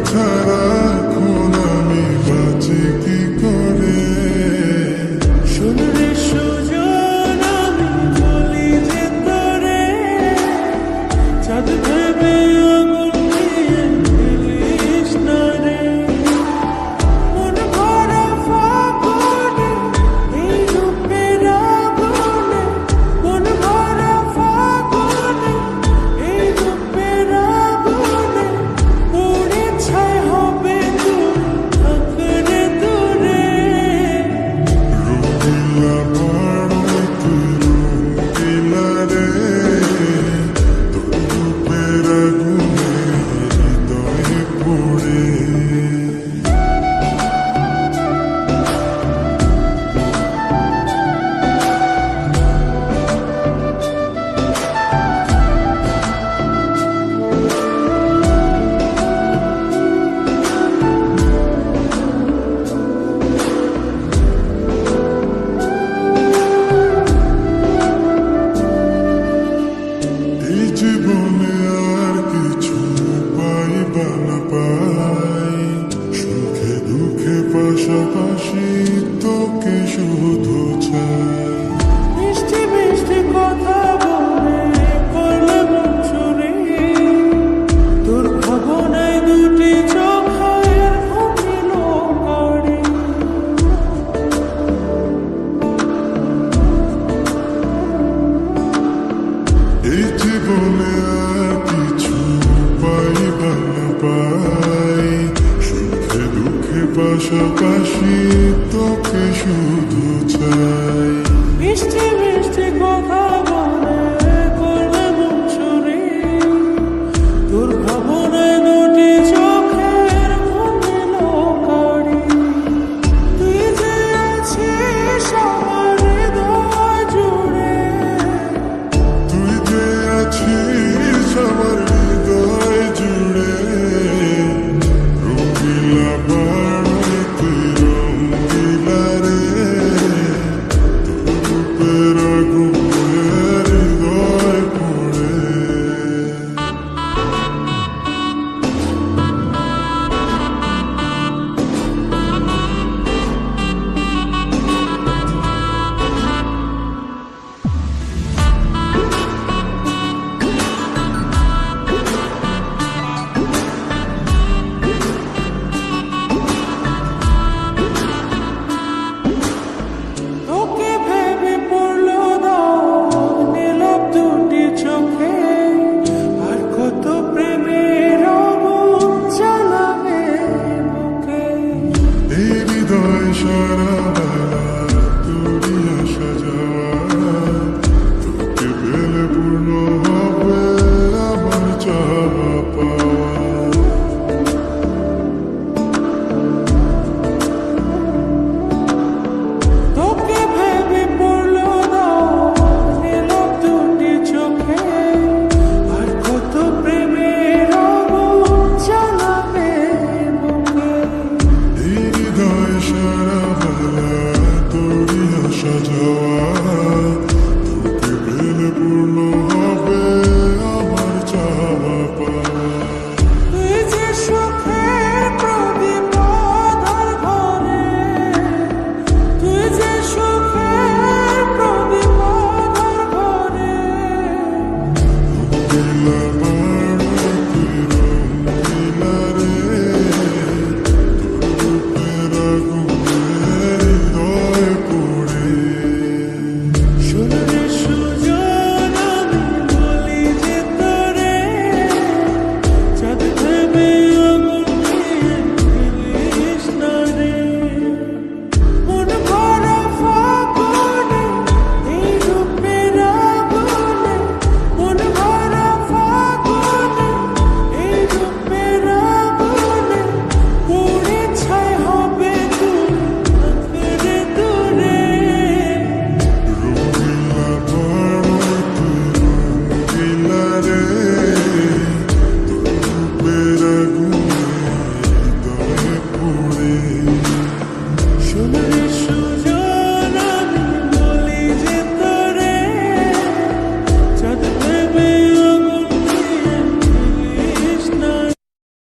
ছাড়া এখন আমি বাঁচি কি করে? শুনলে সুজন আমি বলি যে তোরে, চাঁদ ভেবে আগুন দিয়ে ফেলিস না রে। মন ভরা ফাগুনে এই রূপের আগুনে, মন ভরা ফাগুনে এই রূপের আগুনে, পুড়ে ছাই হবে তুই থাকলে দূরে। রঙিলা বাড়ই তুই রঙিলা রে, তোর রূপের আগুনে হৃদয়ে পড়ে। এই জীবনে আর কিছু পাইবা না পাই, সুখে দুঃখে পাশাপাশি তোকে শুধু চাই। মিষ্টি মিষ্টি কথা বলে করলে মন চুরি, তোর ভাবনায় দুটি চোখ হায়ের ঘুমিল করে। এই জীবনে আর কিছু পাইবা না পাই, সুখে দুঃখে পাশাপাশি তোকে শুধু চাই। মিষ্টি